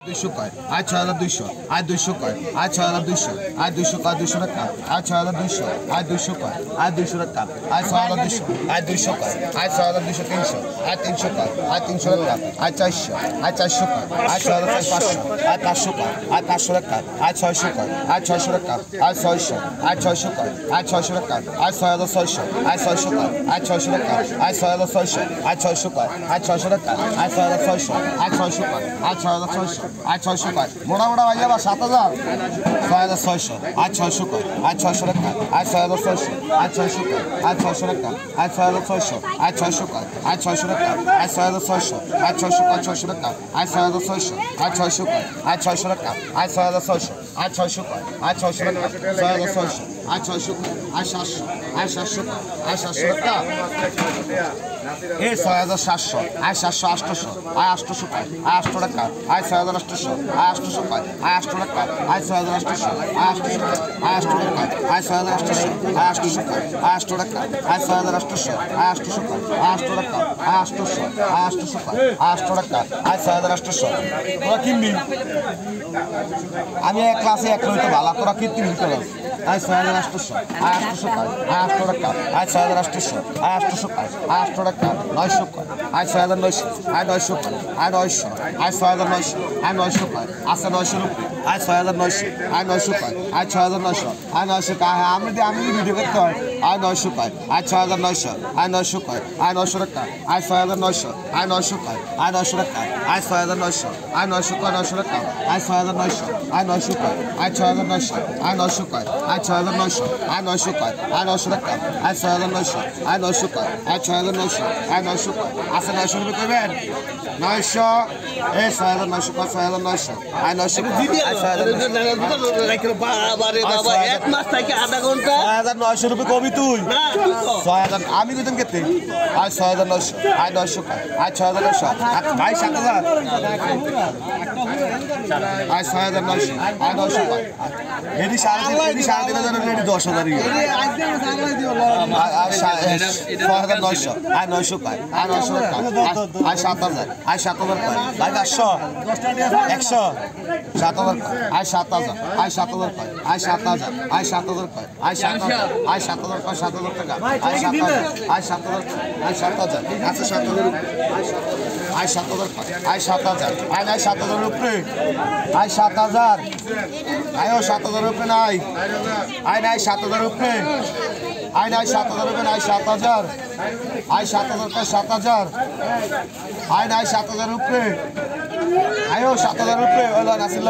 200 কয় আয় 6200 আয় 200 কয় আয় 6200 আয় 200 কয় 200 টাকা আয় 6200 আয় 200 কয় আয় 200 টাকা আয় 6200 আয় 200 কয় আয় 6200 300 আয় 300 কয় আয় 300 টাকা আয় 400 আয় 400 কয় আয় 6500 আয় 500 কয় আয় 500 টাকা আয় 600 কয় আয় 600 টাকা আয় 600 আয় 600 কয় আয় 600 টাকা আয় 6600 আয় 600 কয় আয় 600 টাকা আয় 6600 আয় 600 কয় আয় 600 টাকা আয় 6600 আয় 600 কয় আয় 6600 আয় 600 কয় মোড়া মোড়া ভাইয়া বা 7000 6600 আয় 600 কয় আয় 600 টাকা আয় 6600 আয় 600 কয় আয় 600 টাকা আয় 6600 আয় 600 কয় আয় 600 টাকা আয় 6600 আয় 600 কয় 600 টাকা আয় 6600 আয় 600 কয় আয় 600 টাকা আয় 6600 আয় 600 কয় আয় 600 টাকা 6600 আয় 600 কয় আয় 700 আয় 700 কয় আয় 700 টাকা এ 6700 আয় 700 800 আয় 800 কয় আয় 800 টাকা আয় 6800 আয় 800 কয় আয় 800 টাকা আয় 6800 আয় 800 টাকা আয় 800 টাকা আয় 6800 আয় 800 কয় আয় 800 টাকা আয় 6800 আয় 800 কয় আয় 800 টাকা আয় 800 আয় 800 কয় আয় 800 টাকা আয় 6800 তোরা কিনবি আমি এক ক্লাসে এক হইতে ভালো তোরা কিনতে নিতে পারস আয় 6800 আয় 800 কয় আয় 800 টাকা আয় 6800 আয় 800 কয় আয় 800 টাকা 900 কয় আয় 6900 আয় 900 কয় আয় 900 আয় 6900 আয় 900 কয় আছে 900 রুপি আয় 6900 আয় 900 কয় আয় 6900 আয় 900 কয় আমি ভিডিও করতে হয় আয় 900 কয় আয় 6900 আয় 900 কয় আয় 900 টাকা আয় 6900 আয় 900 কয় আয় 900 টাকা আয় 6900 আয় 900 কয় 900 টাকা আয় 6900 আয় 900 কয় আয় 6900 আয় 900 কয় আয় 6900 আয় 900 কয় আয় 900 টাকা আয় 6900 আয় 900 কয় আয় 6900 আয় 900 কয় আছে 900 রুপি কইবেন 900 এই 6900 কয় 6900 আয় 900 কয় আয় 6900 বাবা এক মাস থেকে আধা ঘন্টা 6900 রুপি কবি তুই 6000 আমি কইতাম কেতে আয় 6900 আয় 900 কয় আয় 6900 ভাই 7000 আয় 6900 আয় 900 কয় এডি 3.5 রেডি 10000 আয় 900 কয় আয় 900 আয় 7000 আয় 7000 কয় ভাই 500 100 7000 আয় 7000 আয় 7000 কয় আয় 7000 আয় 7000 কয় আয় 7000 আয় 7000 কয় 7000 টাকা আয় 7000 আয় 7000 আয় 7000 আছে 7000 আয় 7000 কয় আয় 7000 আয় নাই 7000 উপরে আয় 7000 আয়ও 7000 উপরে নাই আয় নাই 7000 উপরে আয় নাই 7000 উপরে নাই 7000 আয় 7000 কয় 7000 আয় নাই 7000 উপরে আয়ও 7000 উপরে ওলা নাছিল